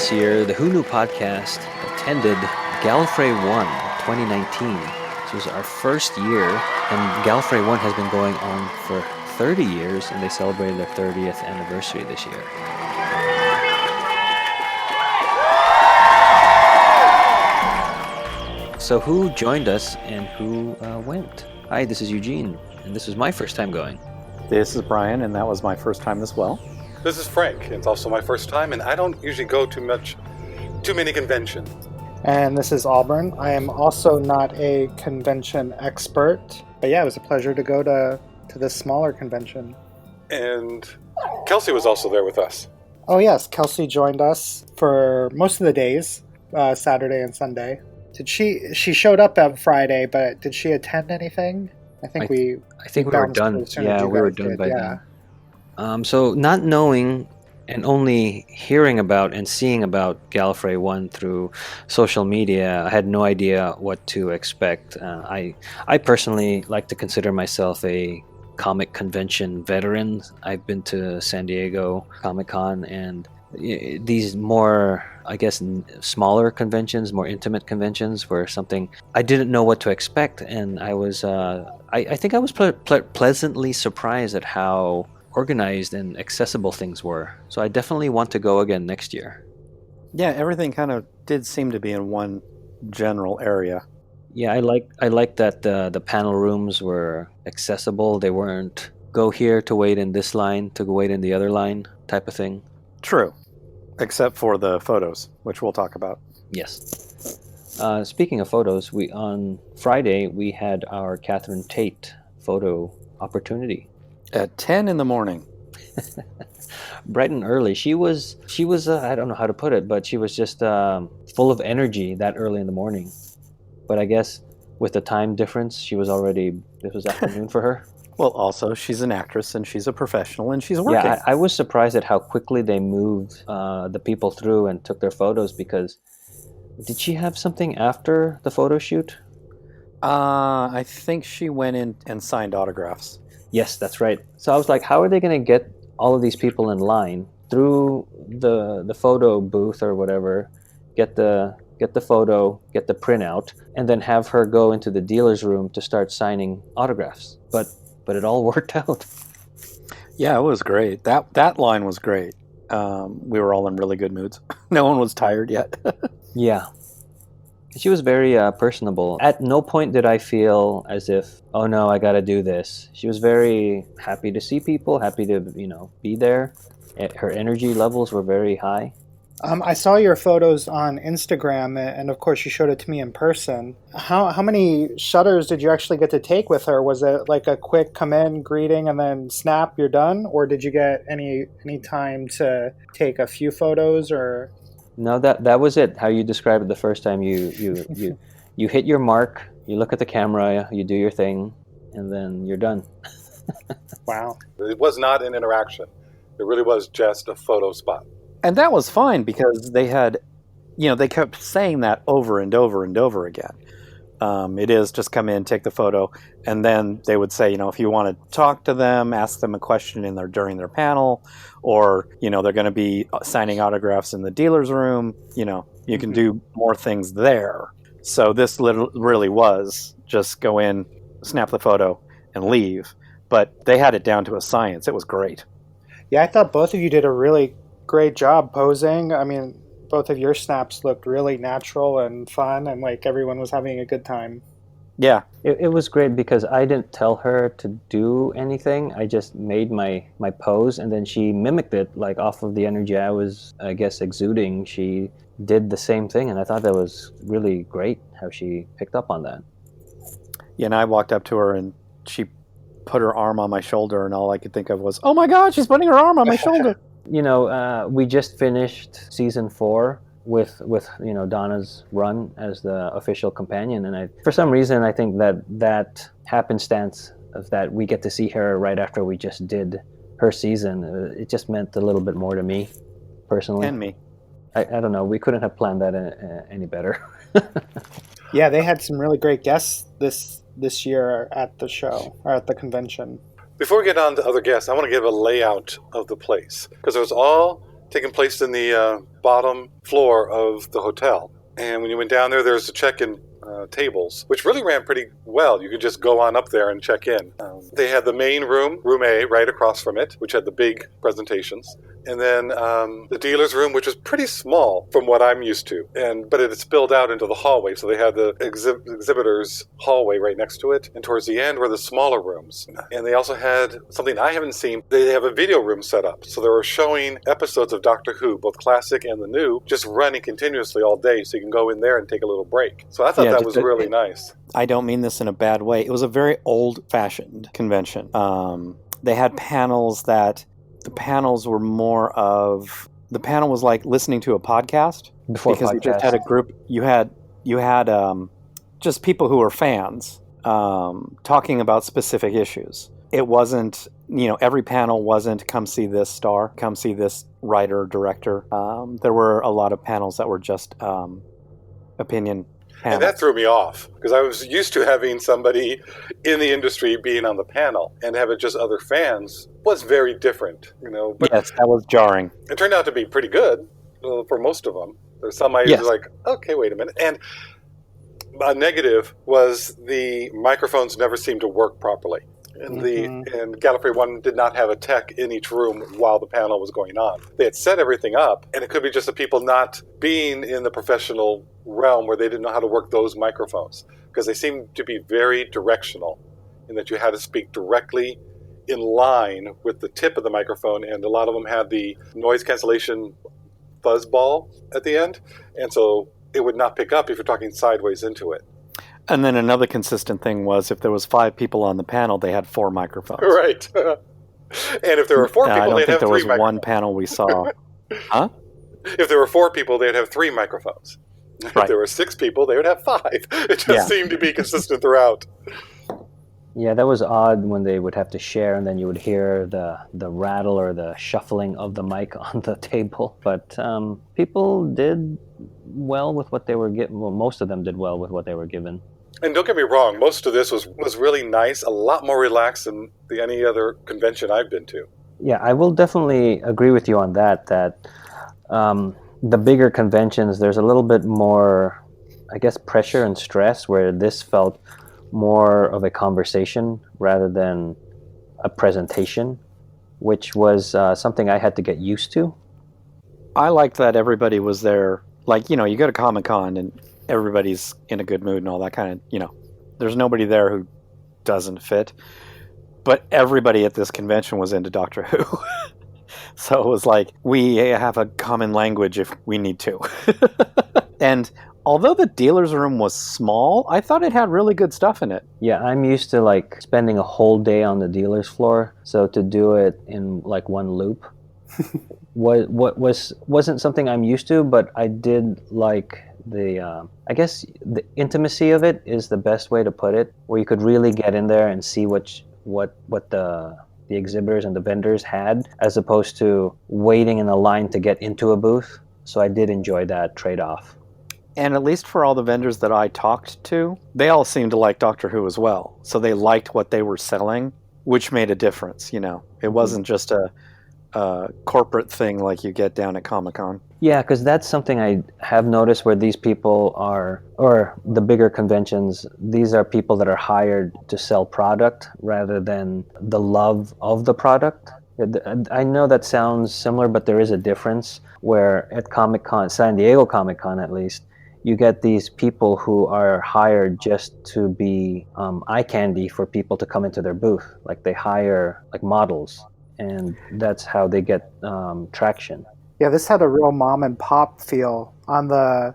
this year, the Who Knew podcast attended Gallifrey One 2019. This was our first year, and Gallifrey One has been going on for 30 years, and they celebrated their 30th anniversary this year. So who joined us and who went? Hi, this is Eugene, and this was my first time going. This is Brian, and that was my first time as well. This is Frank, and it's also my first time, and I don't usually go too many conventions. And this is Auburn. I am also not a convention expert, but yeah, it was a pleasure to go to this smaller convention. And Kelsey was also there with us. Oh yes, Kelsey joined us for most of the days, Saturday and Sunday. She showed up on Friday, but did she attend anything? I think we were done. Yeah, we were done by then. So not knowing and only hearing about and seeing about Gallifrey One through social media, I had no idea what to expect. I personally like to consider myself a comic convention veteran. I've been to San Diego Comic-Con and these more, I guess, smaller conventions, more intimate conventions were something I didn't know what to expect, and I was, I think I was pleasantly surprised at how organized and accessible things were. So I definitely want to go again next year. Yeah, everything kind of did seem to be in one general area. Yeah, I like that the panel rooms were accessible. They weren't go here to wait in this line to wait in the other line type of thing. True, except for the photos, which we'll talk about. Yes. Speaking of photos, on Friday we had our Catherine Tate photo opportunity. At 10 in the morning. Bright and early. She was I don't know how to put it, but she was just full of energy that early in the morning. But I guess with the time difference, this was afternoon for her. Well, also, she's an actress and she's a professional and she's working. Yeah, I was surprised at how quickly they moved the people through and took their photos because did she have something after the photo shoot? I think she went in and signed autographs. Yes, that's right. So I was like, how are they going to get all of these people in line through the photo booth or whatever, get the photo, get the printout, and then have her go into the dealer's room to start signing autographs. But it all worked out. Yeah, it was great. That line was great. We were all in really good moods. No one was tired yet. Yeah. She was very personable. At no point did I feel as if, oh no, I got to do this. She was very happy to see people, happy to, be there. Her energy levels were very high. I saw your photos on Instagram, and of course you showed it to me in person. How many shutters did you actually get to take with her? Was it like a quick come in, greeting, and then snap, you're done? Or did you get any time to take a few photos or... No, that was it. How you described it the first time. You hit your mark. You look at the camera. You do your thing, and then you're done. Wow! It was not an interaction. It really was just a photo spot. And that was fine because they had, they kept saying that over and over and over again. It is just come in, take the photo, and then they would say, if you want to talk to them, ask them a question during their panel, or they're going to be signing autographs in the dealer's room. You can do more things there. So this really was just go in, snap the photo, and leave. But they had it down to a science. It was great. Yeah, I thought both of you did a really great job posing. I mean, both of your snaps looked really natural and fun, and like everyone was having a good time. Yeah. It was great because I didn't tell her to do anything. I just made my pose, and then she mimicked it, like off of the energy I was, I guess, exuding. She did the same thing, and I thought that was really great how she picked up on that. Yeah, and I walked up to her, and she put her arm on my shoulder, and all I could think of was, oh my God, she's putting her arm on my shoulder. We just finished season 4 with Donna's run as the official companion, and for some reason I think that happenstance of that we get to see her right after we just did her season, it just meant a little bit more to me personally. And me. I don't know. We couldn't have planned that any better. Yeah, they had some really great guests this year at the show or at the convention. Before we get on to other guests, I want to give a layout of the place because it was all taking place in the bottom floor of the hotel. And when you went down there, there's the check-in tables, which really ran pretty well. You could just go on up there and check in. They had the main room, room A, right across from it, which had the big presentations. And then the dealer's room, which was pretty small from what I'm used to, but it had spilled out into the hallway. So they had the exhibitor's hallway right next to it. And towards the end were the smaller rooms. And they also had something I haven't seen. They have a video room set up. So they were showing episodes of Doctor Who, both classic and the new, just running continuously all day. So you can go in there and take a little break. So I thought that was really nice. I don't mean this in a bad way. It was a very old-fashioned convention. They had panels that... The panels were more of... The panel was like listening to a podcast. Because you just had a group... You had just people who were fans talking about specific issues. It wasn't... every panel wasn't come see this star, come see this writer, director. There were a lot of panels that were just opinion panels. And that threw me off, because I was used to having somebody in the industry being on the panel, and have it just other fans was very different, But yes, that was jarring. It turned out to be pretty good for most of them. There's some I was like, okay, wait a minute. And a negative was the microphones never seemed to work properly. And and Gallifrey One did not have a tech in each room while the panel was going on. They had set everything up, and it could be just the people not being in the professional realm where they didn't know how to work those microphones, because they seemed to be very directional in that you had to speak directly in line with the tip of the microphone, and a lot of them had the noise cancellation fuzz ball at the end, and so it would not pick up if you're talking sideways into it. And then another consistent thing was if there was 5 people on the panel, they had 4 microphones. Right. And if there were 4 people, they'd have 3 microphones. I don't think there was one panel we saw. Huh? If there were 4 people, they'd have 3 microphones. Right. If there were 6 people, they would have 5. It just seemed to be consistent throughout. Yeah, that was odd when they would have to share, and then you would hear the rattle or the shuffling of the mic on the table. But people did well with what they were given. Well, most of them did well with what they were given. And don't get me wrong, most of this was really nice, a lot more relaxed than any other convention I've been to. Yeah, I will definitely agree with you on that the bigger conventions, there's a little bit more, I guess, pressure and stress, where this felt more of a conversation rather than a presentation, which was something I had to get used to. I liked that everybody was there. Like, you go to Comic-Con and everybody's in a good mood and all that kind of, there's nobody there who doesn't fit. But everybody at this convention was into Doctor Who. So it was like, we have a common language if we need to. And although the dealer's room was small, I thought it had really good stuff in it. Yeah, I'm used to spending a whole day on the dealer's floor, so to do it in one loop wasn't something I'm used to, but I did like I guess the intimacy of it is the best way to put it, where you could really get in there and see what the exhibitors and the vendors had, as opposed to waiting in a line to get into a booth. So I did enjoy that trade-off. And at least for all the vendors that I talked to, they all seemed to like Doctor Who as well. So they liked what they were selling, which made a difference, It wasn't just a corporate thing like you get down at Comic-Con. Yeah, because that's something I have noticed, where these people are, or the bigger conventions, these are people that are hired to sell product rather than the love of the product. I know that sounds similar, but there is a difference, where at Comic-Con, San Diego Comic-Con at least, you get these people who are hired just to be eye candy for people to come into their booth. Like, they hire models, and that's how they get traction. Yeah, this had a real mom and pop feel. On the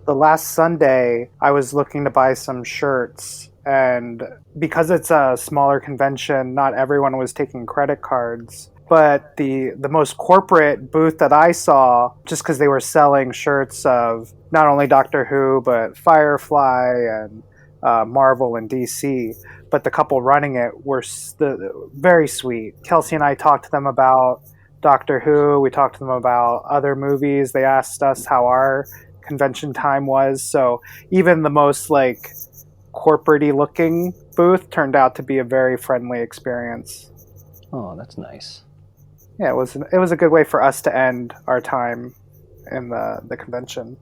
last Sunday, I was looking to buy some shirts, and because it's a smaller convention, not everyone was taking credit cards. But the most corporate booth that I saw, just because they were selling shirts of not only Doctor Who, but Firefly and Marvel and DC, but the couple running it were very sweet. Kelsey and I talked to them about Doctor Who. We talked to them about other movies. They asked us how our convention time was. So even the most corporate-y looking booth turned out to be a very friendly experience. Oh, that's nice. Yeah, it was a good way for us to end our time in the convention.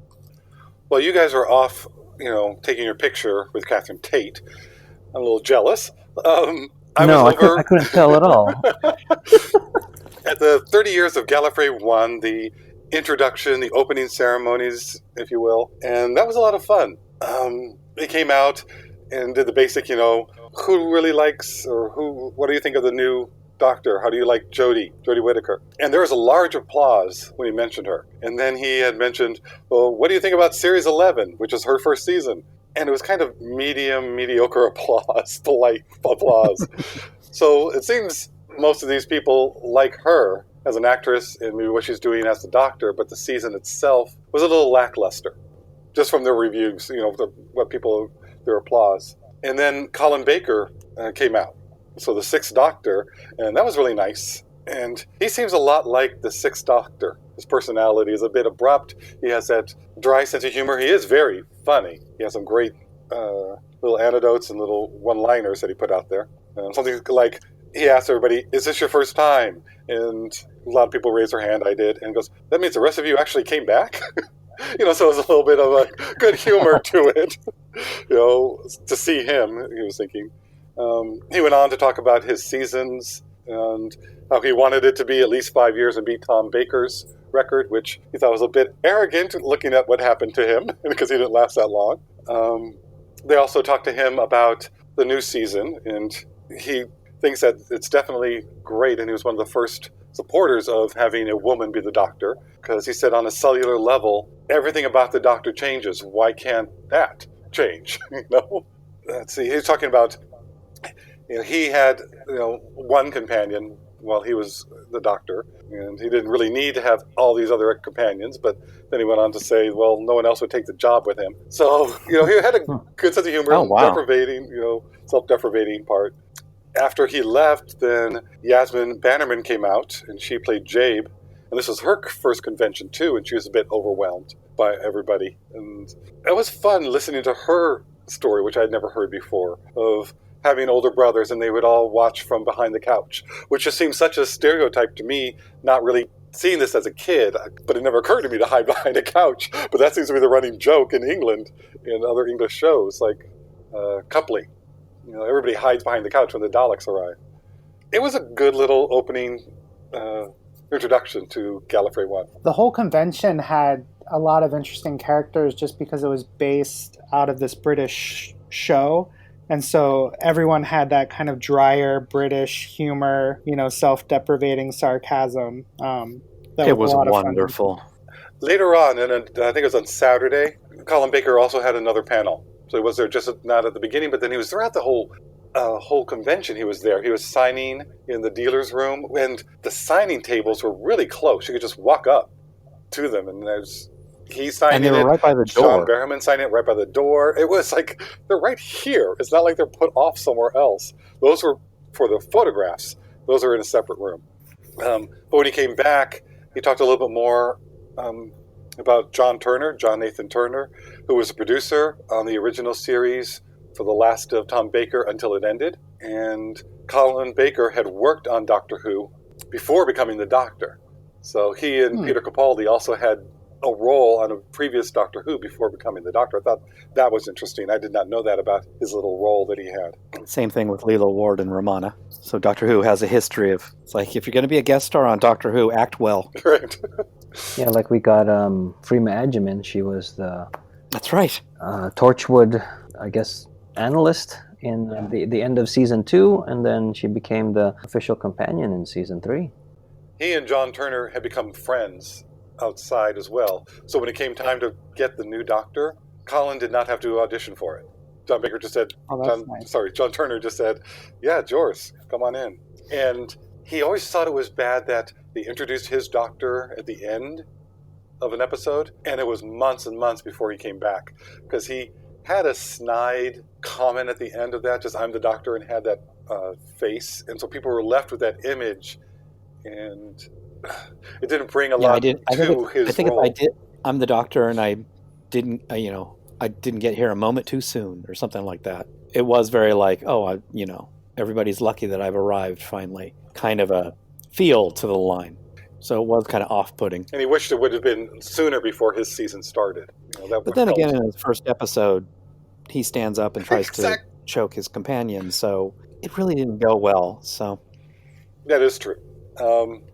Well, you guys were off, taking your picture with Catherine Tate. I'm a little jealous. I was over. I couldn't tell at all. At the 30 years of Gallifrey One, the introduction, the opening ceremonies, if you will, and that was a lot of fun. They came out and did the basic, who really likes, or what do you think of the new Doctor? How do you like Jodie Whittaker? And there was a large applause when he mentioned her. And then he had mentioned, well, what do you think about Series 11, which is her first season? And it was kind of mediocre applause, polite applause. So it seems most of these people like her as an actress and maybe what she's doing as the Doctor, but the season itself was a little lackluster, just from their reviews, their applause. And then Colin Baker came out, so the Sixth Doctor, and that was really nice. And he seems a lot like the Sixth Doctor. His personality is a bit abrupt. He has that dry sense of humor. He is very funny. He has some great little anecdotes and little one-liners that he put out there. Something like, he asked everybody, is this your first time? And a lot of people raised their hand. I did. And he goes, that means the rest of you actually came back? So it was a little bit of a good humor to it, to see him, he was thinking. He went on to talk about his seasons and how he wanted it to be at least 5 years and beat Tom Baker's record, which he thought was a bit arrogant looking at what happened to him because he didn't last that long. They also talked to him about the new season, and he thinks that it's definitely great, and he was one of the first supporters of having a woman be the Doctor, because he said on a cellular level, everything about the Doctor changes. Why can't that change? Let's see. He was talking about, he had, one companion while he was the Doctor, and he didn't really need to have all these other companions, but then he went on to say, well, no one else would take the job with him. So, he had a good sense of humor, self-deprecating part. After he left, then Yasmin Bannerman came out, and she played Jabe. And this was her first convention, too, and she was a bit overwhelmed by everybody. And it was fun listening to her story, which I'd never heard before, of having older brothers, and they would all watch from behind the couch, which just seems such a stereotype to me, not really seeing this as a kid, but it never occurred to me to hide behind a couch. But that seems to be the running joke in England, in other English shows, like Coupling. Everybody hides behind the couch when the Daleks arrive. It was a good little opening introduction to Gallifrey One. The whole convention had a lot of interesting characters just because it was based out of this British show. And so everyone had that kind of drier British humor, self-deprecating sarcasm. It was wonderful. Later on, and I think it was on Saturday, Colin Baker also had another panel. So he was there just not at the beginning, but then he was throughout the whole convention. He was there. He was signing in the dealer's room, and the signing tables were really close. You could just walk up to them, and he signed and they were right by the door. John Barrowman signed it right by the door. It was like, they're right here. It's not like they're put off somewhere else. Those were for the photographs. Those are in a separate room. But when he came back, he talked a little bit more about John Nathan Turner, who was a producer on the original series for the last of Tom Baker until it ended. And Colin Baker had worked on Doctor Who before becoming the Doctor. So he and Peter Capaldi also had a role on a previous Doctor Who before becoming the Doctor. I thought that was interesting. I did not know that about his little role that he had. Same thing with Lilo Ward and Romana. So Doctor Who has a history of, it's like, if you're going to be a guest star on Doctor Who, act well. Right. Yeah, like we got Freema Agyeman. She was the... That's right. Torchwood, I guess, analyst in the end of season 2, and then she became the official companion in season 3. He and John Turner had become friends outside as well. So when it came time to get the new Doctor, Colin did not have to audition for it. John Baker just said, John Turner just said, yeah, Joris, come on in. And he always thought it was bad that they introduced his Doctor at the end of an episode, and it was months and months before he came back, because he had a snide comment at the end of that, just I'm the Doctor, and had that face, and so people were left with that image, and it didn't bring a lot to his role. I think if I did, I'm the Doctor, and I didn't, I didn't get here a moment too soon, or something like that. It was very like, everybody's lucky that I've arrived finally. Kind of a feel to the line. So it was kind of off-putting. And he wished it would have been sooner before his season started. But then again, in his first episode, he stands up and tries to choke his companion, so it really didn't go well. So that is true.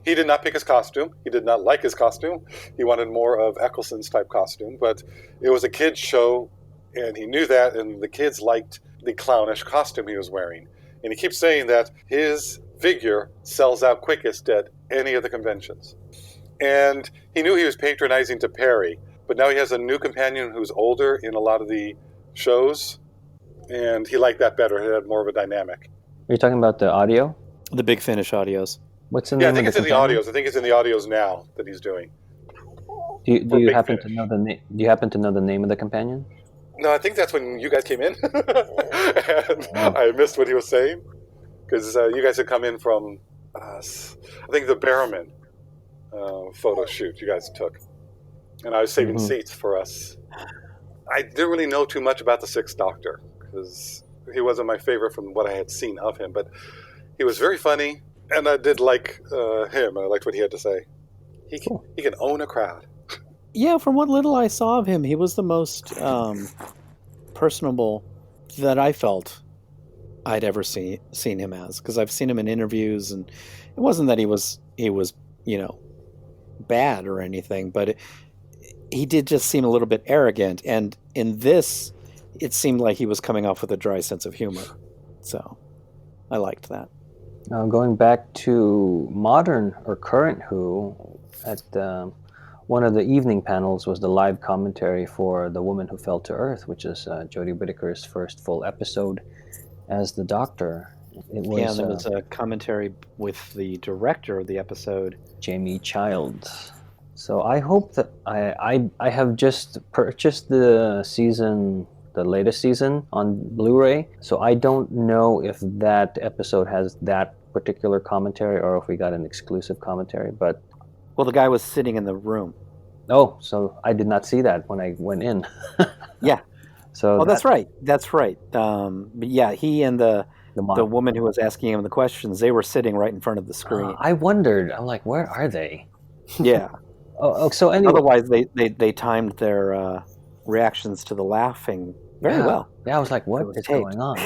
He did not pick his costume. He did not like his costume. He wanted more of Eccleston's type costume, but it was a kid's show, and he knew that, and the kids liked the clownish costume he was wearing. And he keeps saying that his figure sells out quickest at any of the conventions. And he knew he was patronizing to Perry, but now he has a new companion who's older in a lot of the shows, and he liked that better. It had more of a dynamic. Are you talking about the audio? The Big Finish audios. What's the name? Yeah, I think it's in the audios. I think it's in the audios now that he's doing. Do you happen to know the name? Do you happen to know the name of the companion? No, I think that's when you guys came in, and I missed what he was saying because you guys had come in from, I think the Barrowman photo shoot you guys took, and I was saving seats for us. I didn't really know too much about the Sixth Doctor because he wasn't my favorite from what I had seen of him, but he was very funny, and I did like him. I liked what he had to say. He can own a crowd. Yeah, from what little I saw of him, he was the most personable that I felt I'd ever seen him as. Because I've seen him in interviews, and it wasn't that he was bad or anything, but he did just seem a little bit arrogant. And in this, it seemed like he was coming off with a dry sense of humor. So I liked that. Now, going back to modern or current Who, at one of the evening panels was the live commentary for The Woman Who Fell to Earth, which is Jodie Whittaker's first full episode as the Doctor. It was, there was a commentary with the director of the episode, Jamie Childs. So I hope that I have just purchased the latest season on Blu-ray, so I don't know if that episode has that particular commentary or if we got an exclusive commentary, but... Well, the guy was sitting in the room. Oh, so I did not see that when I went in. Yeah. So that's right. That's right. But yeah, he and the woman who was asking him the questions, they were sitting right in front of the screen. I wondered. I'm like, where are they? Yeah. So anyway. Otherwise, they timed their reactions to the laughing very well. Yeah, I was like, what is going on?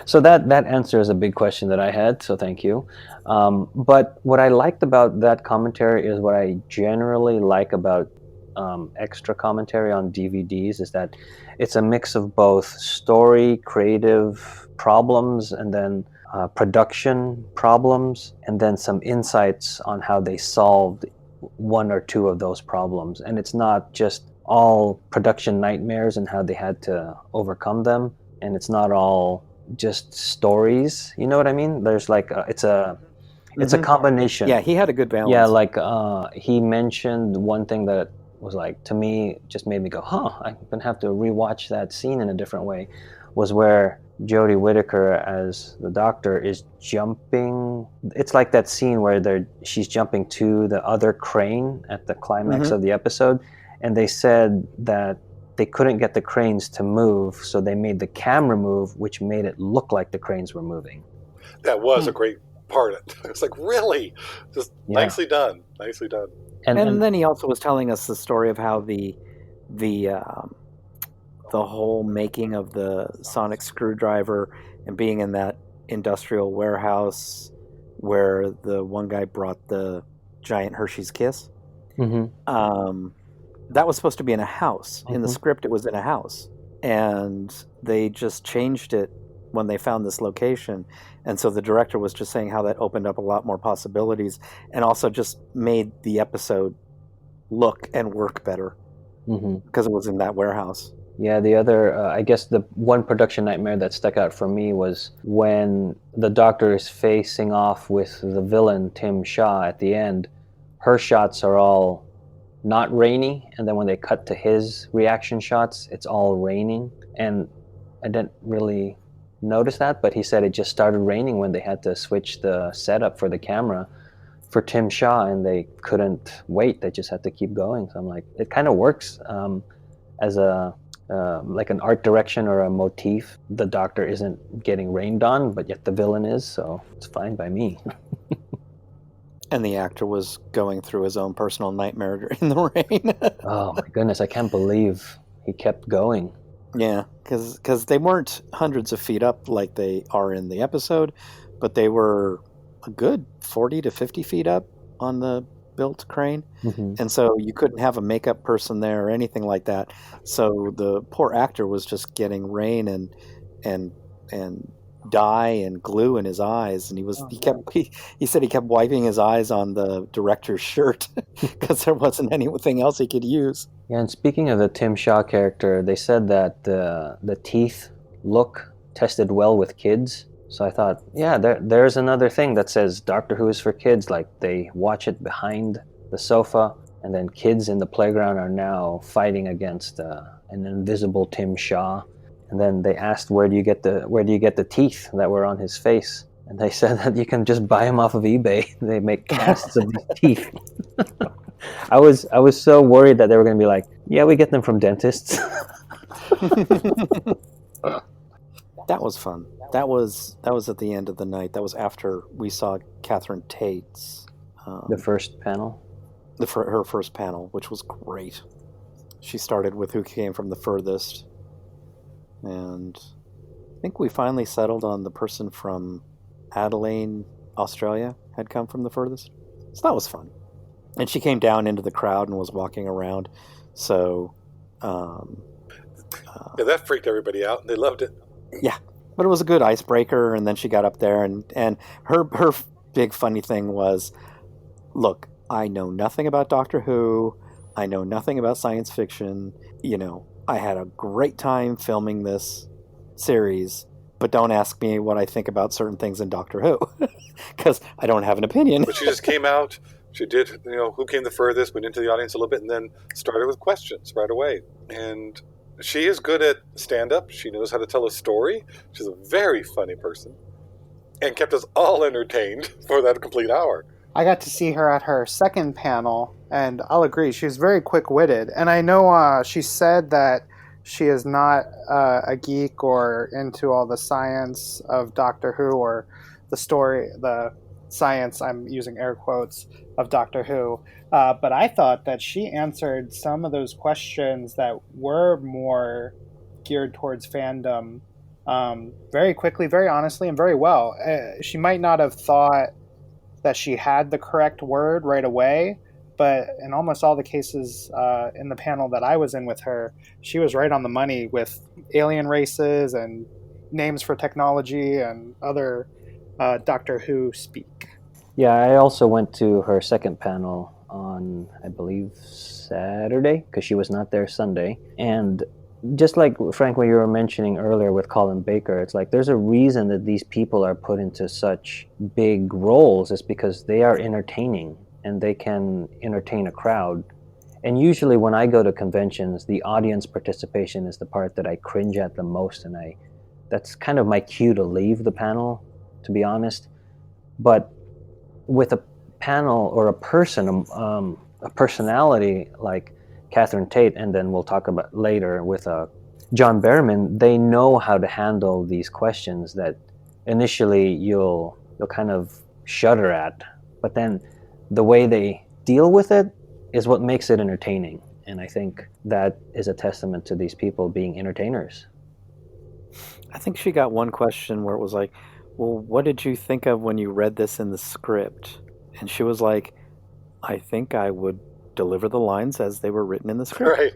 So that answers a big question that I had, so thank you. But what I liked about that commentary is what I generally like about extra commentary on DVDs is that it's a mix of both story, creative problems, and then production problems, and then some insights on how they solved one or two of those problems. And it's not just all production nightmares and how they had to overcome them, and it's not all just stories, you know what I mean? There's like it's a combination. Yeah, he had a good balance. Yeah, like he mentioned one thing that was like, to me, just made me go, I'm gonna have to rewatch that scene in a different way, was where Jodie Whittaker as the Doctor is jumping. It's like that scene where she's jumping to the other crane at the climax of the episode. And they said that they couldn't get the cranes to move, so they made the camera move, which made it look like the cranes were moving. That was a great part. It's like, really? Just nicely done. Nicely done. And then he also was telling us the story of how the whole making of the sonic screwdriver and being in that industrial warehouse where the one guy brought the giant Hershey's Kiss. That was supposed to be in a house. In the script, it was in a house. And they just changed it when they found this location. And so the director was just saying how that opened up a lot more possibilities and also just made the episode look and work better because it was in that warehouse. Yeah, the other, I guess the one production nightmare that stuck out for me was when the Doctor is facing off with the villain, Tim Shaw, at the end. Her shots are all not rainy, and then when they cut to his reaction shots, it's all raining. And I didn't really notice that, but he said it just started raining when they had to switch the setup for the camera for Tim Shaw, and they couldn't wait. They just had to keep going. So I'm like, it kind of works as a like an art direction or a motif. The Doctor isn't getting rained on, but yet the villain is, so it's fine by me. And the actor was going through his own personal nightmare in the rain. Oh my goodness, I can't believe he kept going. Yeah, because they weren't hundreds of feet up like they are in the episode, but they were a good 40 to 50 feet up on the built crane. Mm-hmm. And so you couldn't have a makeup person there or anything like that. So the poor actor was just getting rain and dye and glue in his eyes, and he said he kept wiping his eyes on the director's shirt because there wasn't anything else he could use. Yeah, and speaking of the Tim Shaw character, they said that the teeth look tested well with kids. So I thought, yeah, there's another thing that says Doctor Who is for kids. Like, they watch it behind the sofa, and then kids in the playground are now fighting against an invisible Tim Shaw. And then they asked, where do you get the teeth that were on his face? And they said that you can just buy them off of eBay. They make casts of these teeth. I was so worried that they were going to be like, yeah, we get them from dentists. That was fun. That was at the end of the night. That was after we saw Catherine Tate's the first panel. Her first panel, which was great. She started with who came from the furthest, and I think we finally settled on the person from Adelaide, Australia, had come from the furthest. So that was fun. And she came down into the crowd and was walking around. So, yeah, that freaked everybody out. They loved it. Yeah, but it was a good icebreaker. And then she got up there, and her big funny thing was, look, I know nothing about Doctor Who. I know nothing about science fiction. You know, I had a great time filming this series, but don't ask me what I think about certain things in Doctor Who, because I don't have an opinion. But she just came out. She did, who came the furthest, went into the audience a little bit, and then started with questions right away. And she is good at stand-up. She knows how to tell a story. She's a very funny person, and kept us all entertained for that complete hour. I got to see her at her second panel, and I'll agree, she's very quick-witted. And I know she said that she is not a geek or into all the science of Doctor Who or the science, I'm using air quotes, of Doctor Who. But I thought that she answered some of those questions that were more geared towards fandom very quickly, very honestly, and very well. She might not have thought that she had the correct word right away, but in almost all the cases in the panel that I was in with her, she was right on the money with alien races and names for technology and other Doctor Who speak. Yeah, I also went to her second panel on, I believe, Saturday, because she was not there Sunday. And just like, Frank, what you were mentioning earlier with Colin Baker, it's like there's a reason that these people are put into such big roles. It's because they are entertaining and they can entertain a crowd. And usually when I go to conventions, the audience participation is the part that I cringe at the most, and that's kind of my cue to leave the panel, to be honest. But with a panel or a person, a personality like Catherine Tate, and then we'll talk about later with John Barrowman, they know how to handle these questions that initially you'll kind of shudder at, but then the way they deal with it is what makes it entertaining. And I think that is a testament to these people being entertainers. I think she got one question where it was like, well, what did you think of when you read this in the script? And she was like, I think I would deliver the lines as they were written in the script. Right.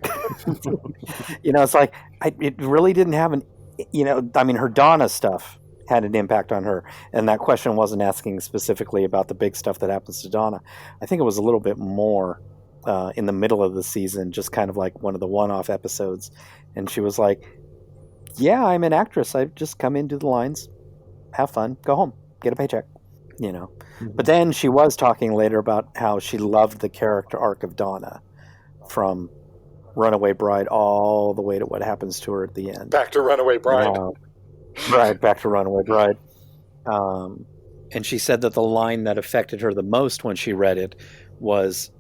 It's like, it really didn't have her Donna stuff had an impact on her. And that question wasn't asking specifically about the big stuff that happens to Donna. I think it was a little bit more in the middle of the season, just kind of like one of the one-off episodes. And she was like, yeah, I'm an actress. I just come in, do the lines, have fun, go home, get a paycheck, Mm-hmm. But then she was talking later about how she loved the character arc of Donna from Runaway Bride all the way to what happens to her at the end. Back to Runaway Bride. Right, back to Runaway Bride. And she said that the line that affected her the most when she read it was,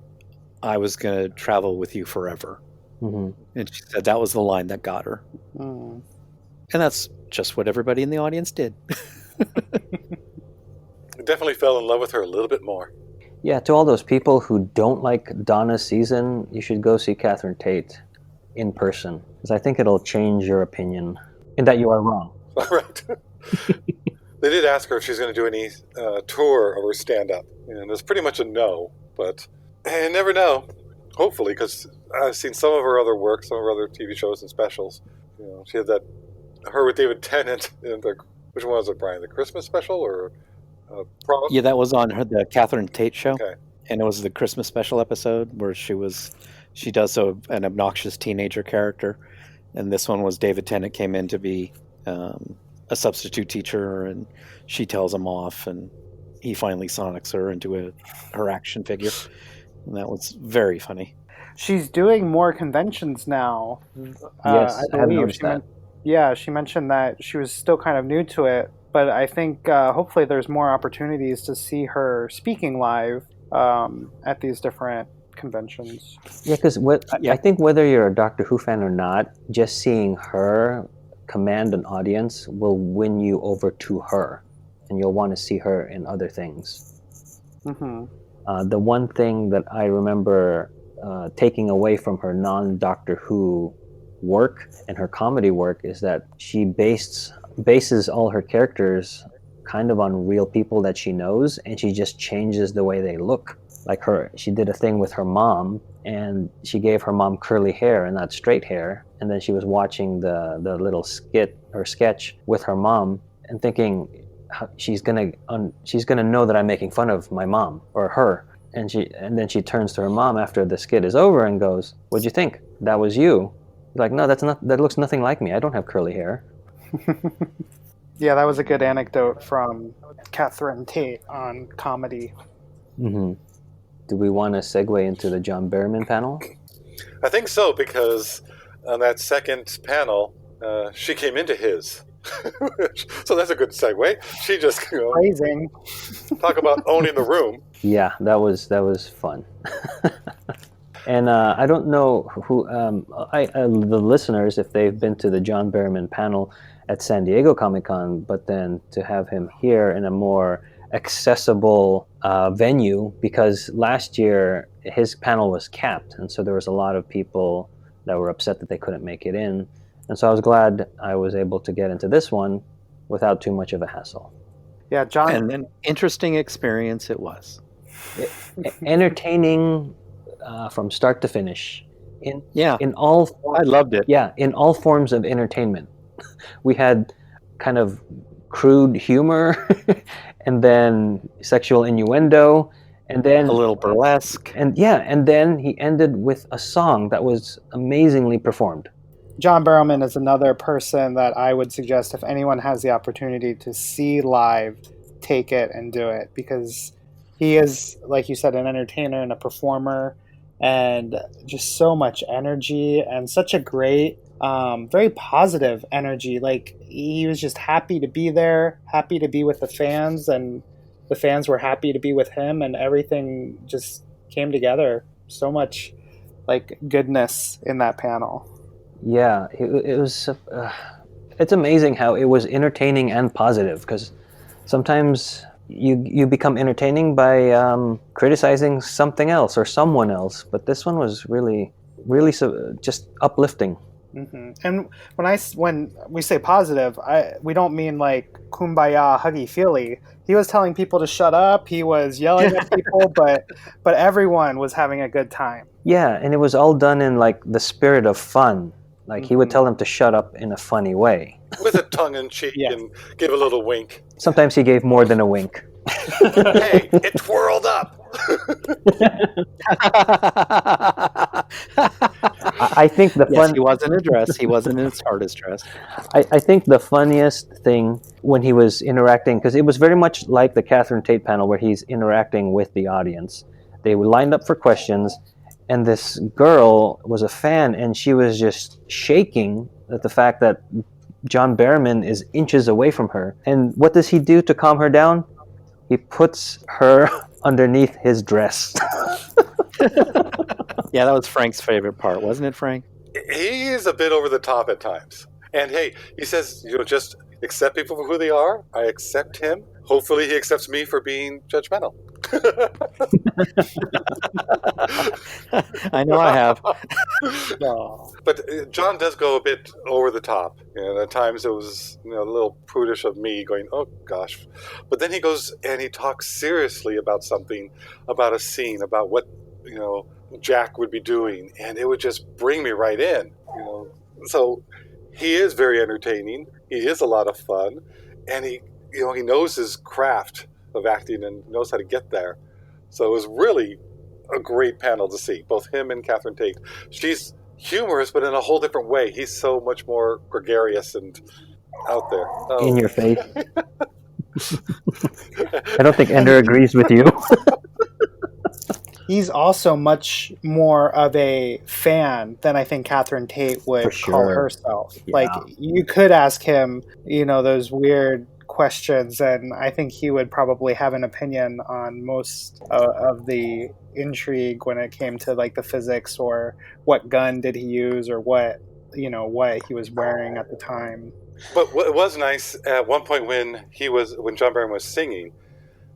I was going to travel with you forever. Mm-hmm. And she said that was the line that got her. Mm. And that's just what everybody in the audience did. I definitely fell in love with her a little bit more. Yeah, to all those people who don't like Donna's season, you should go see Catherine Tate in person, because I think it'll change your opinion, in that you are wrong. Right. They did ask her if she's going to do any tour of her stand-up, and it's pretty much a no, but I never know. Hopefully, because I've seen some of her other work, some of her other TV shows and specials. She had her with David Tennant in which one was it, Brian? The Christmas special or prom? Yeah, that was on the Catherine Tate show. Okay. And it was the Christmas special episode where she does an obnoxious teenager character. And this one was David Tennant came in to be a substitute teacher, and she tells him off, and he finally sonics her into her action figure. And that was very funny. She's doing more conventions now. Yes, I have noticed that. She mentioned that she was still kind of new to it, but I think hopefully there's more opportunities to see her speaking live at these different conventions. Yeah, because I think whether you're a Doctor Who fan or not, just seeing her command an audience will win you over to her, and you'll want to see her in other things. Mm-hmm. The one thing that I remember taking away from her non-Doctor Who work and her comedy work is that she bases all her characters kind of on real people that she knows, and she just changes the way they look. Like she did a thing with her mom, and she gave her mom curly hair and not straight hair, and then she was watching the little skit or sketch with her mom and thinking she's gonna know that I'm making fun of my mom or her, and then she turns to her mom after the skit is over and goes, "What'd you think? That was you?" Like, no, that looks nothing like me. I don't have curly hair. Yeah, that was a good anecdote from Catherine Tate on comedy. Mm-hmm. Do we want to segue into the John Barrowman panel? I think so, because on that second panel, she came into his. So that's a good segue. She just Amazing. Talk about owning the room. Yeah, that was fun. And I don't know who the listeners, if they've been to the John Barrowman panel at San Diego Comic-Con, but then to have him here in a more accessible venue, because last year his panel was capped, and so there was a lot of people that were upset that they couldn't make it in. And so I was glad I was able to get into this one without too much of a hassle. Yeah, John. And an interesting experience it was. Entertaining from start to finish. In all, I loved it. Yeah, in all forms of entertainment. We had kind of crude humor, and then sexual innuendo, and then a little burlesque. And then he ended with a song that was amazingly performed. John Barrowman is another person that I would suggest, if anyone has the opportunity to see live, take it and do it, because he is, like you said, an entertainer and a performer, and just so much energy and such a great, very positive energy. Like, he was just happy to be there, happy to be with the fans, and the fans were happy to be with him, and everything just came together. So much like goodness in that panel. Yeah, it was. It's amazing how it was entertaining and positive, because sometimes you become entertaining by criticizing something else or someone else, but this one was really just uplifting. Mm-hmm. And when we say positive, we don't mean like kumbaya, huggy feely. He was telling people to shut up. He was yelling at people, but everyone was having a good time. Yeah, and it was all done in like the spirit of fun. Like, he would tell them to shut up in a funny way. With a tongue-in-cheek and give a little wink. Sometimes he gave more than a wink. Hey, it twirled up! I think he wasn't a dress. He wasn't in his hardest dress. I think the funniest thing when he was interacting, because it was very much like the Catherine Tate panel where he's interacting with the audience. They were lined up for questions, and this girl was a fan, and she was just shaking at the fact that John Barrowman is inches away from her. And what does he do to calm her down? He puts her underneath his dress. Yeah, that was Frank's favorite part, wasn't it, Frank? He is a bit over the top at times. And hey, he says, just accept people for who they are. I accept him. Hopefully he accepts me for being judgmental. I know I have. No. But John does go a bit over the top. At times it was a little prudish of me going, oh gosh. But then he goes and he talks seriously about something, about a scene, about what Jack would be doing, and it would just bring me right in. So he is very entertaining. He is a lot of fun, and he knows his craft of acting and knows how to get there. So it was really a great panel to see, both him and Catherine Tate. She's humorous, but in a whole different way. He's so much more gregarious and out there. In your face. I don't think Ender agrees with you. He's also much more of a fan than I think Catherine Tate would call herself. Yeah. Like, you could ask him, those weird questions, and I think he would probably have an opinion on most of the intrigue when it came to like the physics or what gun did he use or what he was wearing at the time. But it was nice at one point when John Barrowman was singing,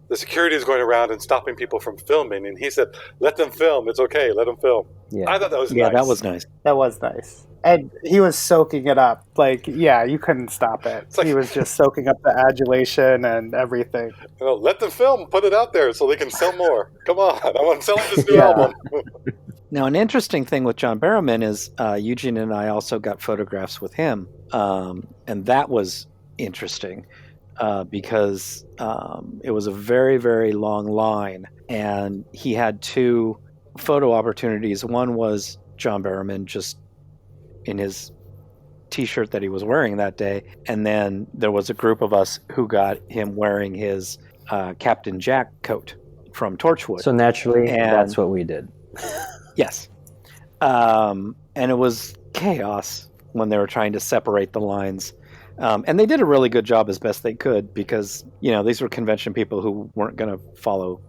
the security is going around and stopping people from filming, and he said, let them film, it's okay, let them film. Yeah. I thought that was nice. Yeah, that was nice. That was nice. And he was soaking it up. Like, yeah, you couldn't stop it. Like, he was just soaking up the adulation and everything. Let them film, put it out there so they can sell more. Come on, I want to sell this new album. Now, an interesting thing with John Barrowman is Eugene and I also got photographs with him, and that was interesting because it was a very, very long line, and he had two photo opportunities. One was John Barrowman just in his T-shirt that he was wearing that day, and then there was a group of us who got him wearing his Captain Jack coat from Torchwood. So naturally, that's what we did. Yes. And it was chaos when they were trying to separate the lines. And they did a really good job as best they could because, these were convention people who weren't going to follow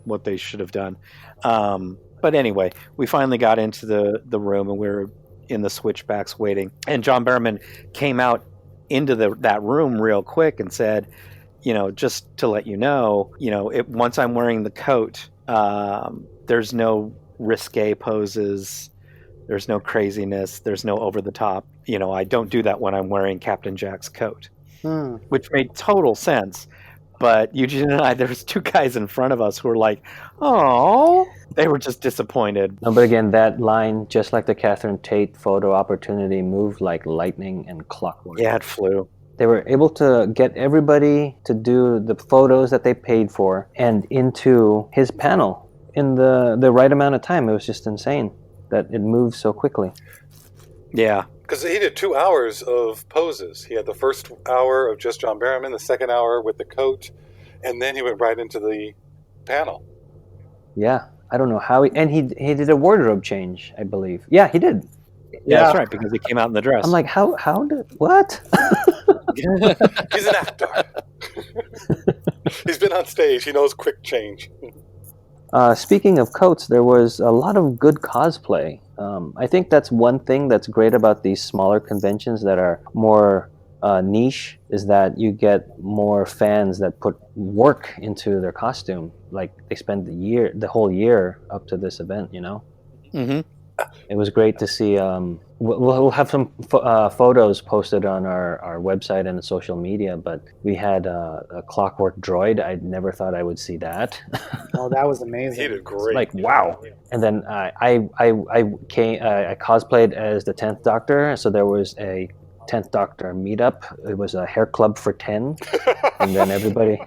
what they should have done. But anyway, we finally got into the room and we were in the switchbacks waiting. And John Barrowman came out into that room real quick and said, just to let you know, once I'm wearing the coat, there's no risque poses, there's no craziness, there's no over the top. I don't do that when I'm wearing Captain Jack's coat, which made total sense. But Eugene and I, there was two guys in front of us who were like, oh, they were just disappointed. No, but again, that line, just like the Catherine Tate photo opportunity, moved like lightning and clockwork. Yeah, it flew. They were able to get everybody to do the photos that they paid for and into his panel in the right amount of time. It was just insane that it moved so quickly. Yeah. Because he did 2 hours of poses. He had the first hour of just John Barrowman, the second hour with the coat, and then he went right into the panel. Yeah, I don't know how he did a wardrobe change, I believe. Yeah, he did. Yeah, that's right, because he came out in the dress. I'm like, how did, what? He's an actor. He's been on stage. He knows quick change. Speaking of coats, there was a lot of good cosplay. I think that's one thing that's great about these smaller conventions that are more niche, is that you get more fans that put work into their costume. Like they spend the whole year up to this event, Mm-hmm. It was great to see. We'll have some photos posted on our website and social media, but we had a clockwork droid. I never thought I would see that. Oh, that was amazing. He did great. Like, wow. And then I cosplayed as the 10th Doctor, so there was a 10th Doctor meetup. It was a hair club for 10, and then everybody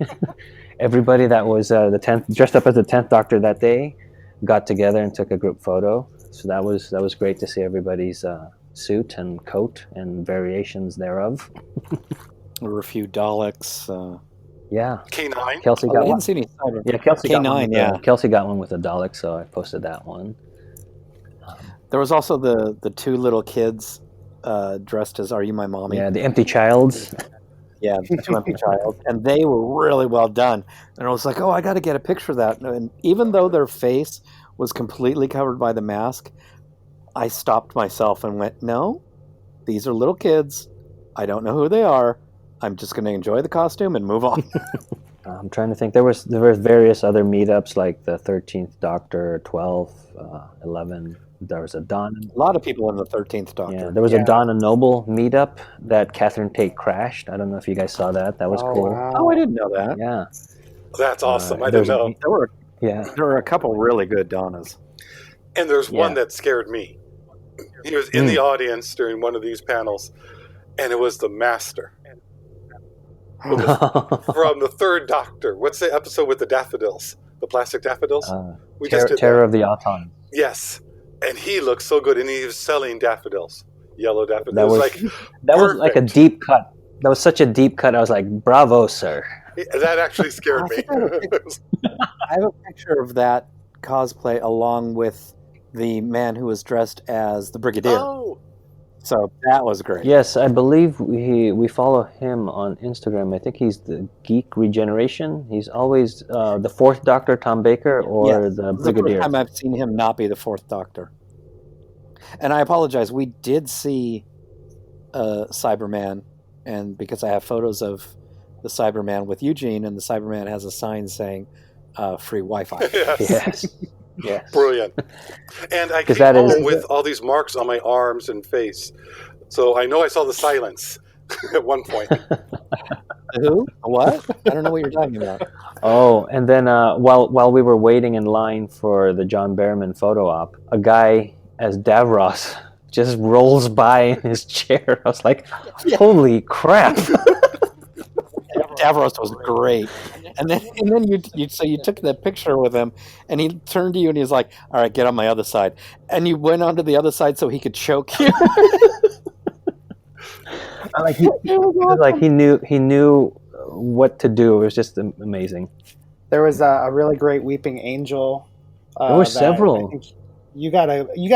that was the 10th, dressed up as the 10th Doctor that day, got together and took a group photo. So that was great to see everybody's suit and coat and variations thereof. There were a few Daleks. Yeah. K9. Kelsey got I one. didn't see any cyber. Yeah, Kelsey got one. K9, Kelsey got one with a Dalek, so I posted that one. There was also the two little kids dressed as "Are You My Mommy?" Yeah, the empty childs. Yeah, the two empty child, and they were really well done. And I was like, "Oh, I got to get a picture of that." And even though their face was completely covered by the mask, I stopped myself and went, "No, these are little kids. I don't know who they are. I'm just going to enjoy the costume and move on." I'm trying to think. There were various other meetups like the 13th Doctor, 12, 11. There was a Dawn. A lot of people in the 13th Doctor. Yeah, there was a Dawn and Noble meetup that Catherine Tate crashed. I don't know if you guys saw that. That was cool. Wow. Oh, I didn't know that. Yeah, That's awesome. I didn't know. There were a couple really good Donnas. And there's one that scared me. He was in the audience during one of these panels, and it was the Master. From the Third Doctor. What's the episode with the daffodils? The plastic daffodils? We just did Terror of the Auton. Yes. And he looked so good, and he was selling daffodils. Yellow daffodils. That was like a deep cut. That was such a deep cut. I was like, bravo, sir. That actually scared me. I have a picture of that cosplay along with the man who was dressed as the Brigadier. Oh. So that was great. Yes, I believe we follow him on Instagram. I think he's the Geek Regeneration. He's always the Fourth Doctor, Tom Baker, or the Brigadier. The first time I've seen him not be the Fourth Doctor. And I apologize. We did see Cyberman, and because I have photos of the Cyberman with Eugene, and the Cyberman has a sign saying free Wi-Fi. Yes. Yes. Brilliant. And I came home with all these marks on my arms and face. So I know I saw the silence at one point. Who? What? I don't know what you're talking about. Oh, and then while we were waiting in line for the John Barrowman photo op, a guy as Davros just rolls by in his chair. I was like, holy crap. Davros was great. And then you took that picture with him, and he turned to you and he was like, all right, get on my other side. And you went onto the other side so he could choke you. He knew what to do. It was just amazing. There was a really great Weeping Angel. There were several. I think you got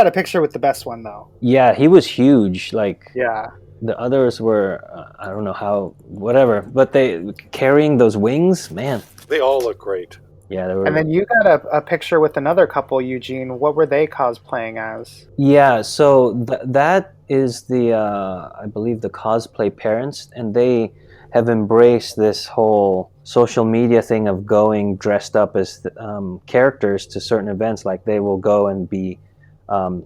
a picture with the best one though. Yeah, he was huge. Yeah. The others were, I don't know how, whatever, but they carrying those wings, man. They all look great. Yeah, they were. And then you got a picture with another couple, Eugene. What were they cosplaying as? Yeah, so that is I believe the cosplay parents, and they have embraced this whole social media thing of going dressed up as characters to certain events. Like they will go and be.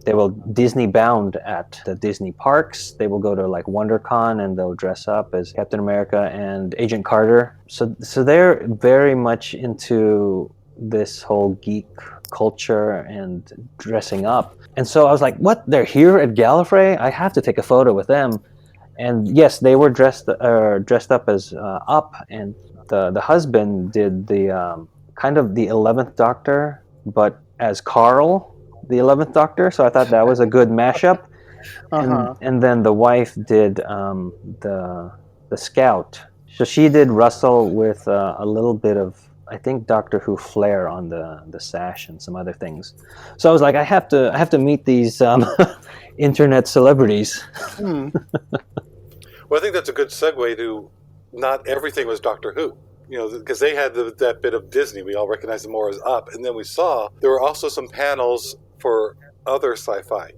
They will Disney bound at the Disney parks. They will go to like WonderCon and they'll dress up as Captain America and Agent Carter. So they're very much into this whole geek culture and dressing up. And so I was like, what? They're here at Gallifrey? I have to take a photo with them. And yes, they were dressed up as Up, and the husband did the kind of the 11th Doctor, but as Carl, the 11th Doctor, so I thought that was a good mashup. And then the wife did the Scout. So she did Russell with a little bit of, I think, Doctor Who flair on the sash and some other things. So I was like, I have to meet these internet celebrities. Well, I think that's a good segue to not everything was Doctor Who. You know, because they had that bit of Disney. We all recognize them more as Up. And then we saw there were also some panels for other sci-fi.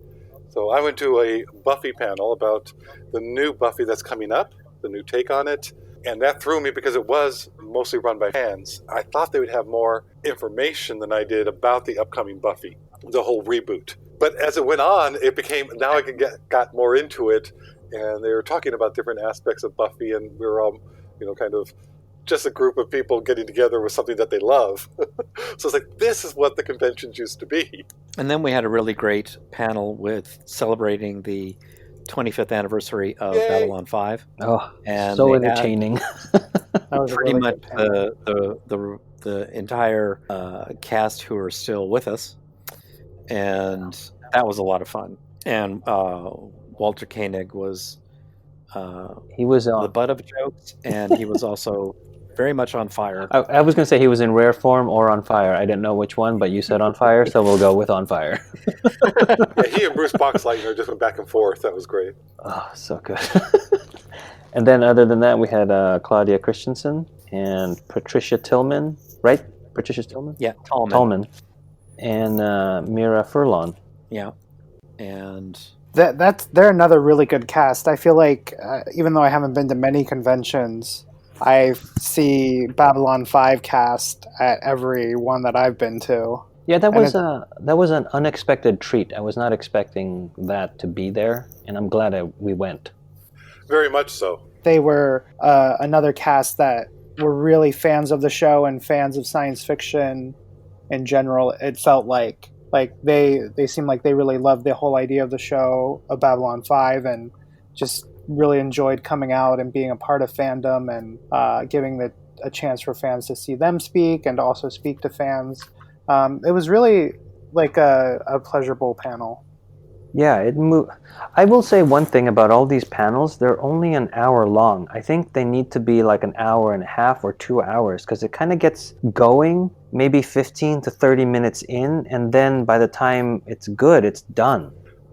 So I went to a Buffy panel about the new Buffy that's coming up, the new take on it. And that threw me because it was mostly run by fans. I thought they would have more information than I did about the upcoming Buffy, the whole reboot. But as it went on, it became, now I got more into it. And they were talking about different aspects of Buffy, and we were all, kind of just a group of people getting together with something that they love. So it's like, this is what the conventions used to be. And then we had a really great panel with celebrating the 25th anniversary of Babylon 5. Oh, and so entertaining. That was pretty really much the entire cast who are still with us. And that was a lot of fun. And Walter Koenig was he was the butt of jokes, and he was also very much on fire. I was going to say he was in rare form or on fire. I didn't know which one, but you said on fire, so we'll go with on fire. He and Bruce Boxleitner just went back and forth. That was great. Oh, so good. And then other than that, we had Claudia Christensen and Patricia Tillman, right? Patricia Tillman? Yeah, Tallman. And Mira Furlong. Yeah. And they're another really good cast. I feel like even though I haven't been to many conventions, I see Babylon 5 cast at every one that I've been to. Yeah, that was an unexpected treat. I was not expecting that to be there, and I'm glad we went. Very much so. They were another cast that were really fans of the show and fans of science fiction in general. It felt like they seemed like they really loved the whole idea of the show, of Babylon 5, and just really enjoyed coming out and being a part of fandom and giving a chance for fans to see them speak and also speak to fans. It was really like a pleasurable panel. Yeah, I will say one thing about all these panels: they're only an hour long. I think they need to be like an hour and a half or 2 hours, because it kind of gets going maybe 15 to 30 minutes in, and then by the time it's good, it's done.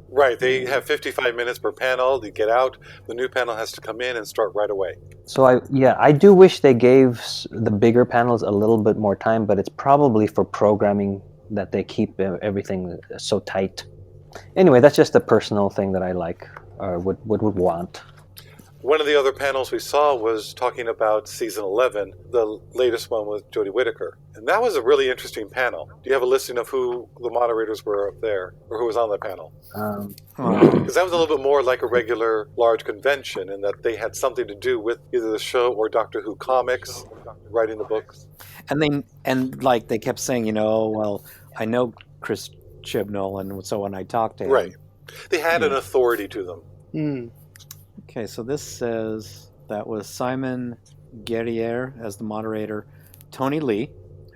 Right, they have 55 minutes per panel. They get out, the new panel has to come in and start right away. So I do wish they gave the bigger panels a little bit more time, but it's probably for programming that they keep everything so tight. Anyway, that's just a personal thing that I like, or would want. One of the other panels we saw was talking about season 11, the latest one with Jodie Whittaker. And that was a really interesting panel. Do you have a listing of who the moderators were up there, or who was on the panel? Because that was a little bit more like a regular large convention, in that they had something to do with either the show or Doctor Who comics, writing the books. And they kept saying, well, I know Chris Chibnall, and so when I talked to him... Right. They had an authority to them. Mm. Okay, so this says that was Simon Guerriere as the moderator, Tony Lee,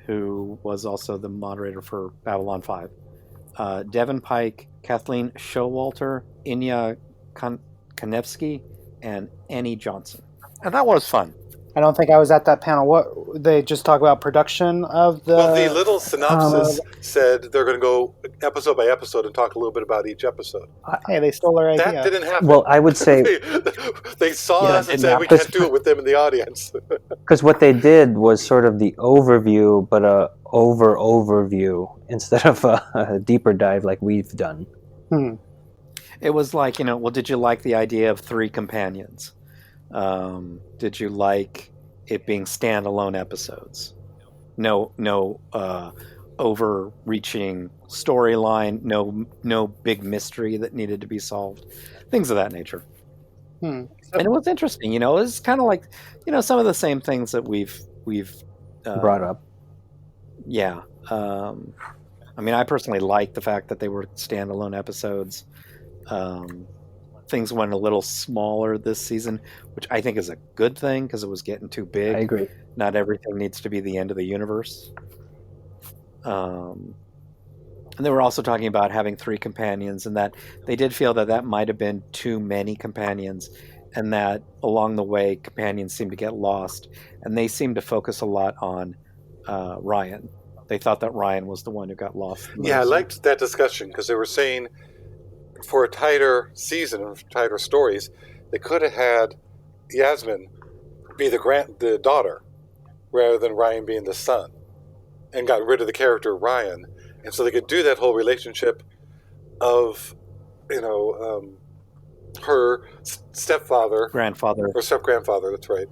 who was also the moderator for Babylon 5, Devin Pike, Kathleen Showalter, Inya Konevsky, and Annie Johnson. And that was fun. I don't think I was at that panel. What they just talk about production of the... Well, the little synopsis said they're going to go episode by episode and talk a little bit about each episode. Hey, they stole our idea. That didn't happen. Well, I would say... they saw us and said we can't do it with them in the audience. Because what they did was sort of the overview, but a overview instead of a deeper dive like we've done. It was like, well, did you like the idea of 3 companions? Did you like it being standalone episodes? No overreaching storyline, no big mystery that needed to be solved, things of that nature. And it was interesting, it was kind of like, some of the same things that we've brought up. Yeah. I personally like the fact that they were standalone episodes. Things went a little smaller this season, which I think is a good thing, because it was getting too big. I agree. Not everything needs to be the end of the universe. And they were also talking about having 3 companions, and that they did feel that might have been too many companions, and that along the way companions seemed to get lost, and they seemed to focus a lot on Ryan. They thought that Ryan was the one who got lost. Yeah, I liked that discussion, because they were saying for a tighter season, tighter stories, they could have had Yasmin be the daughter rather than Ryan being the son, and got rid of the character Ryan, and so they could do that whole relationship of her grandfather or step-grandfather, that's right,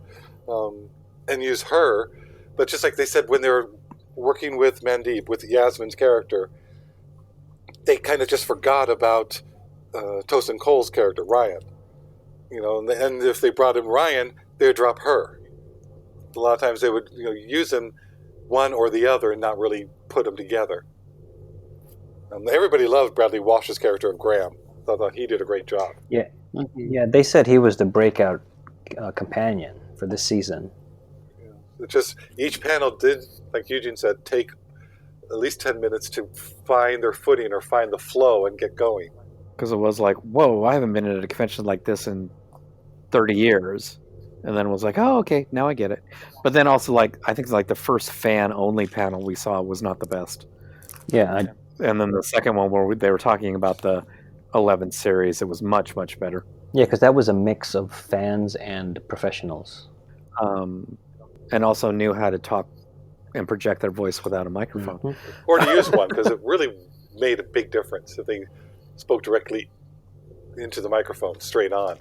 and use her. But just like they said, when they were working with Mandeep, with Yasmin's character, they kind of just forgot about Tosin Cole's character, Ryan. And if they brought in Ryan, they would drop her. A lot of times they would use them one or the other and not really put them together. Everybody loved Bradley Walsh's character of Graham. I thought he did a great job. Yeah, yeah. They said he was the breakout companion for this season. Yeah. It's just each panel did, like Eugene said, take at least 10 minutes to find their footing or find the flow and get going. Because it was like, whoa, I haven't been at a convention like this in 30 years. And then it was like, oh, okay, now I get it. But then also, I think the first fan-only panel we saw was not the best. Yeah. And then the second one where they were talking about the 11th series, it was much, much better. Yeah, because that was a mix of fans and professionals. And also knew how to talk and project their voice without a microphone. Mm-hmm. Or to use one, because it really made a big difference if they spoke directly into the microphone, straight on.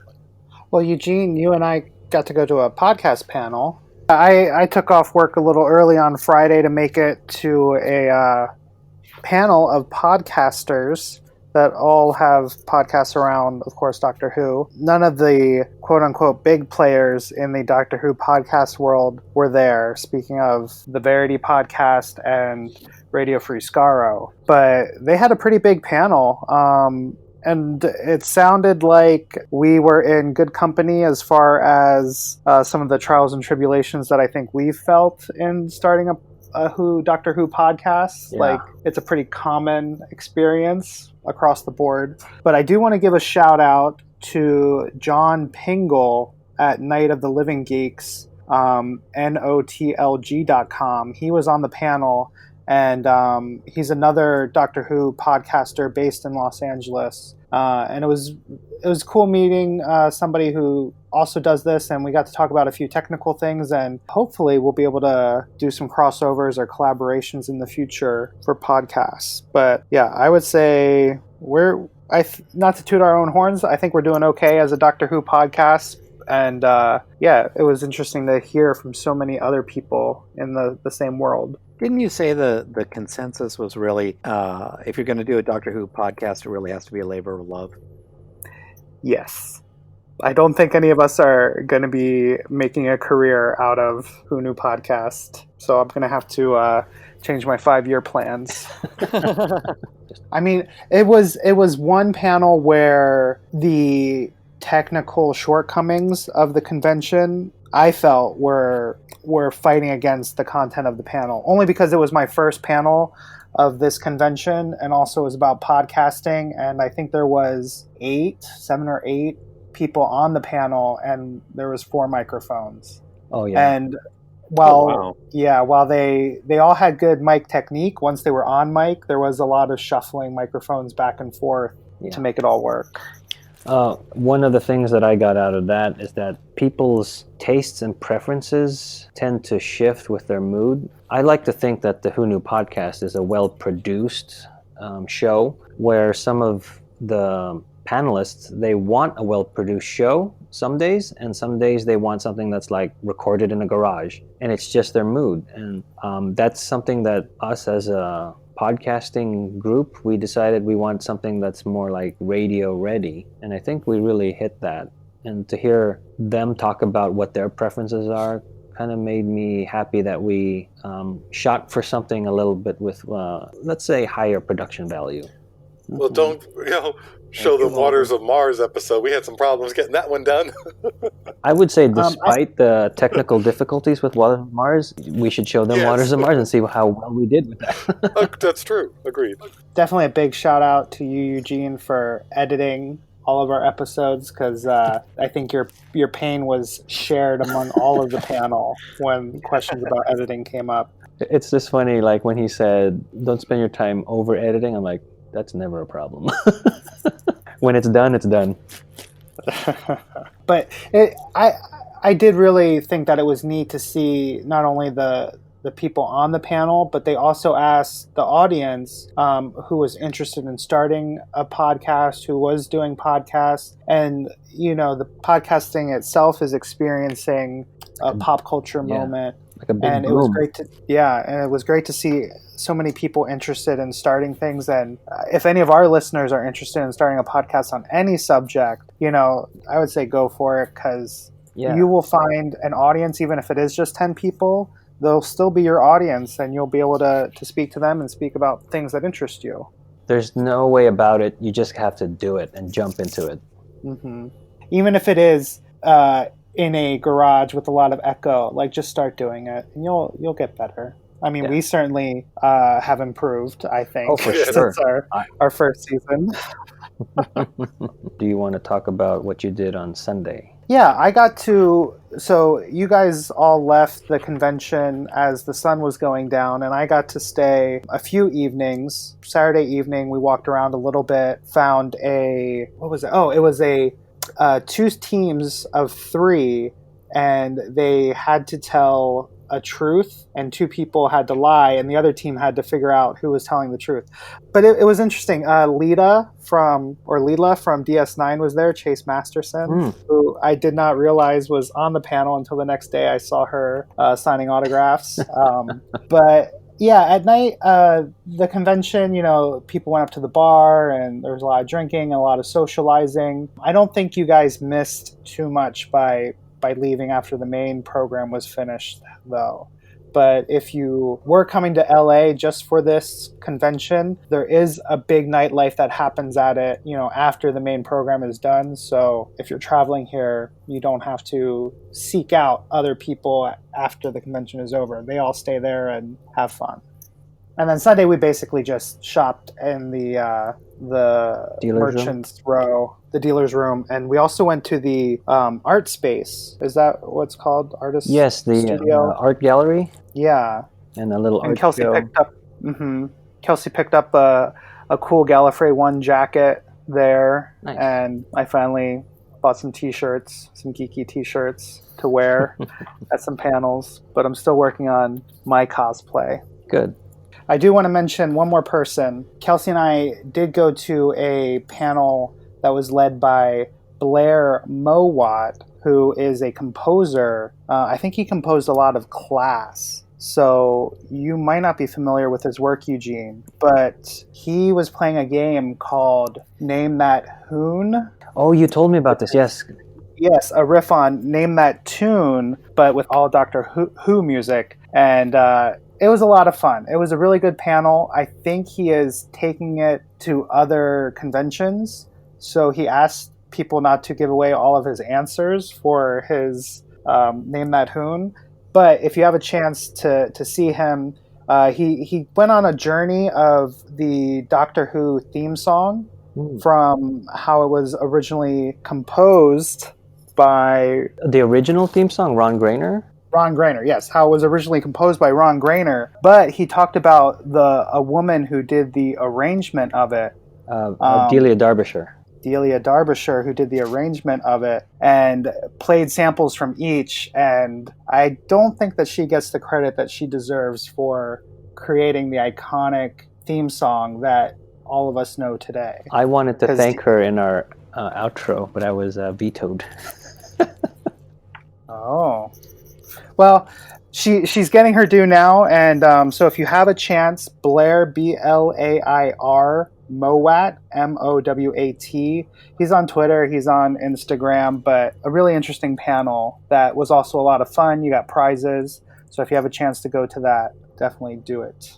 Well, Eugene, you and I got to go to a podcast panel I took off work a little early on Friday to make it to a panel of podcasters that all have podcasts around, of course, Doctor Who. None of the quote-unquote big players in the Doctor Who podcast world were there, speaking of the Verity podcast and Radio Free Skaro. But they had a pretty big panel. And it sounded like we were in good company as far as some of the trials and tribulations that I think we've felt in starting a Doctor Who podcast. Yeah. Like, it's a pretty common experience across the board. But I do want to give a shout out to John Pingle at Night of the Living Geeks, notlg.com. He was on the panel, and he's another Doctor Who podcaster based in Los Angeles. And it was a cool meeting somebody who also does this, and we got to talk about a few technical things, and hopefully we'll be able to do some crossovers or collaborations in the future for podcasts. But yeah, I would say not to toot our own horns, I think we're doing okay as a Doctor Who podcast. And yeah, it was interesting to hear from so many other people in the same world. Didn't you say the consensus was really, if you're going to do a Doctor Who podcast, it really has to be a labor of love? Yes. I don't think any of us are going to be making a career out of Who Knew Podcast. So I'm going to have to change my 5-year plans. I mean, it was one panel where the technical shortcomings of the convention, I felt, were fighting against the content of the panel, only because it was my first panel of this convention, and also it was about podcasting, and I think there was 7 or 8 people on the panel, and there was 4 microphones. Oh yeah. And while they all had good mic technique, once they were on mic, there was a lot of shuffling microphones back and forth to make it all work. One of the things that I got out of that is that people's tastes and preferences tend to shift with their mood. I like to think that the Who Knew Podcast is a well-produced show where some of the panelists, they want a well-produced show some days, and some days they want something that's like recorded in a garage, and it's just their mood. And that's something that us as a podcasting group, we decided we want something that's more like radio ready, and I think we really hit that. And to hear them talk about what their preferences are kind of made me happy that we shot for something a little bit with let's say higher production value. Well, don't show the Waters of Mars episode. We had some problems getting that one done. I would say, despite the technical difficulties with Waters of Mars, we should show them Waters of Mars and see how well we did with that. That's true. Agreed. Definitely a big shout out to you, Eugene, for editing all of our episodes, because I think your pain was shared among all of the panel when questions about editing came up. It's just funny, like when he said, "Don't spend your time over editing," I'm like, that's never a problem. When it's done, it's done. But I did really think that it was neat to see not only the people on the panel, but they also asked the audience who was interested in starting a podcast, who was doing podcasts. And, the podcasting itself is experiencing a pop culture moment. Like a big and boom. It was great to see so many people interested in starting things. And if any of our listeners are interested in starting a podcast on any subject, I would say go for it, because you will find an audience. Even if it is just 10 people, they'll still be your audience, and you'll be able to speak to them and speak about things that interest you. There's no way about it. You just have to do it and jump into it. Mm-hmm. Even if it is in a garage with a lot of echo, like, just start doing it, and you'll get better. I mean, we certainly have improved, I think, since our first season. Do you want to talk about what you did on Sunday? Yeah, I got to... So you guys all left the convention as the sun was going down, and I got to stay a few evenings. Saturday evening, we walked around a little bit, found what was it? Oh, it was 2 teams of 3, and they had to tell a truth and 2 people had to lie, and the other team had to figure out who was telling the truth. But it was interesting. Leela from DS9 was there, Chase Masterson, who I did not realize was on the panel until the next day I saw her signing autographs. But yeah, at night, the convention, people went up to the bar and there was a lot of drinking and a lot of socializing. I don't think you guys missed too much by leaving after the main program was finished, though. But if you were coming to LA just for this convention, there is a big nightlife that happens at it, after the main program is done. So if you're traveling here, you don't have to seek out other people after the convention is over. They all stay there and have fun. And then Sunday, we basically just shopped in the merchants row, the dealer's room, and we also went to the art space. Is that what's called? Artist Yes, the studio? art gallery. Yeah. And a little art Kelsey show. Kelsey picked up a cool Gallifrey One jacket there. Nice. And I finally bought some t-shirts, some geeky t-shirts to wear at some panels. But I'm still working on my cosplay. Good. I do want to mention one more person. Kelsey and I did go to a panel that was led by Blair Mowat, who is a composer. I think he composed a lot of Class. So you might not be familiar with his work, Eugene, but he was playing a game called Name That Hoon. Oh, you told me about this, yes. Yes, a riff on Name That Tune, but with all Doctor Who music. And it was a lot of fun. It was a really good panel. I think he is taking it to other conventions. So he asked people not to give away all of his answers for his Name That Hoon. But if you have a chance to see him, he went on a journey of the Doctor Who theme song from how it was originally composed by... The original theme song, Ron Grainer? Ron Grainer, yes. How it was originally composed by Ron Grainer. But he talked about a woman who did the arrangement of it. Delia Derbyshire. Delia Derbyshire, who did the arrangement of it and played samples from each. And I don't think that she gets the credit that she deserves for creating the iconic theme song that all of us know today. I wanted to thank her in our outro, but I was vetoed. Oh. Well, she's getting her due now. And so if you have a chance, Blair, Blair, Mowat, Mowat. He's on Twitter, he's on Instagram, but a really interesting panel that was also a lot of fun. You got prizes. So if you have a chance to go to that, definitely do it.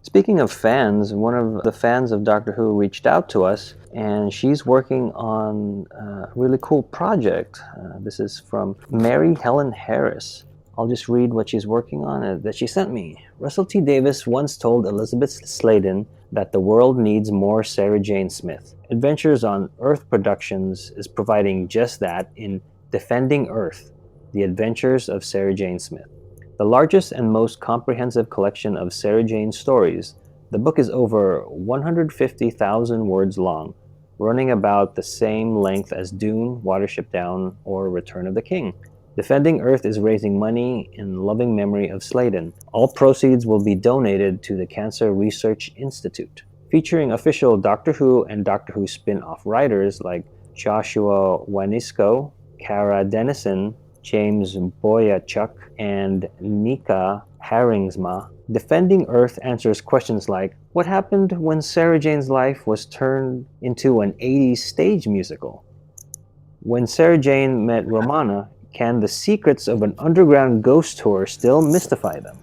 Speaking of fans, one of the fans of Doctor Who reached out to us, and she's working on a really cool project. This is from Mary Helen Harris. I'll just read what she's working on that she sent me. Russell T. Davies once told Elizabeth Sladen that the world needs more Sarah Jane Smith. Adventures on Earth Productions is providing just that in Defending Earth, The Adventures of Sarah Jane Smith. The largest and most comprehensive collection of Sarah Jane stories, the book is over 150,000 words long, running about the same length as Dune, Watership Down, or Return of the King. Defending Earth is raising money in loving memory of Sladen. All proceeds will be donated to the Cancer Research Institute, featuring official Doctor Who and Doctor Who spin-off writers like Joshua Wanisko, Cara Dennison, James Boyachuk, and Nika Haringsma. Defending Earth answers questions like, what happened when Sarah Jane's life was turned into an 80s stage musical? When Sarah Jane met Romana, can the secrets of an underground ghost tour still mystify them?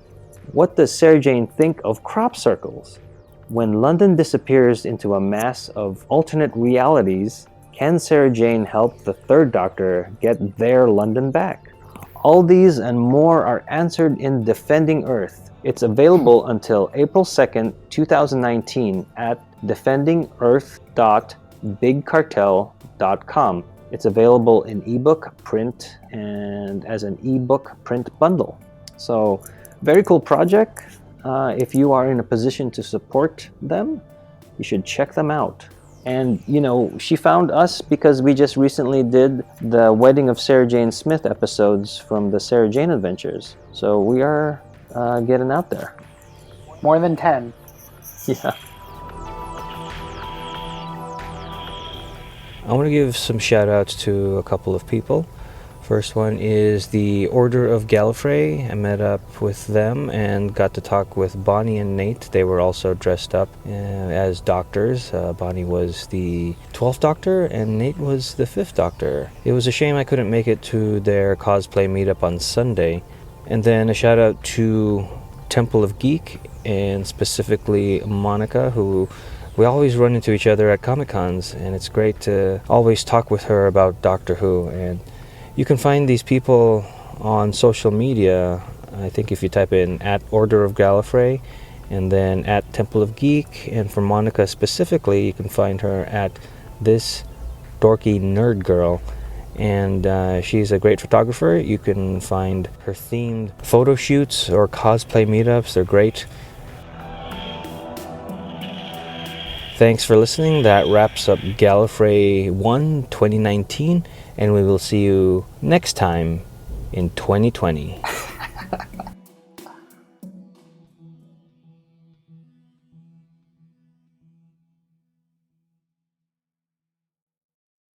What does Sarah Jane think of crop circles? When London disappears into a mass of alternate realities, can Sarah Jane help the Third Doctor get their London back? All these and more are answered in Defending Earth. It's available until April 2nd, 2019 at defendingearth.bigcartel.com. It's available in ebook, print, and as an ebook print bundle. So, very cool project. If you are in a position to support them, you should check them out. And, she found us because we just recently did the Wedding of Sarah Jane Smith episodes from the Sarah Jane Adventures. So we are getting out there. More than 10. Yeah. I want to give some shout outs to a couple of people. First one is the Order of Gallifrey. I met up with them and got to talk with Bonnie and Nate. They were also dressed up as doctors. Bonnie was the 12th Doctor and Nate was the 5th Doctor. It was a shame I couldn't make it to their cosplay meetup on Sunday. And then a shout out to Temple of Geek and specifically Monica, who we always run into each other at Comic-Cons, and it's great to always talk with her about Doctor Who. And you can find these people on social media. I think if you type in at Order of Gallifrey and then at Temple of Geek, and for Monica specifically, you can find her at This Dorky Nerd Girl. And she's a great photographer. You can find her themed photo shoots or cosplay meetups. They're great. Thanks for listening. That wraps up Gallifrey 1 2019, and we will see you next time in 2020.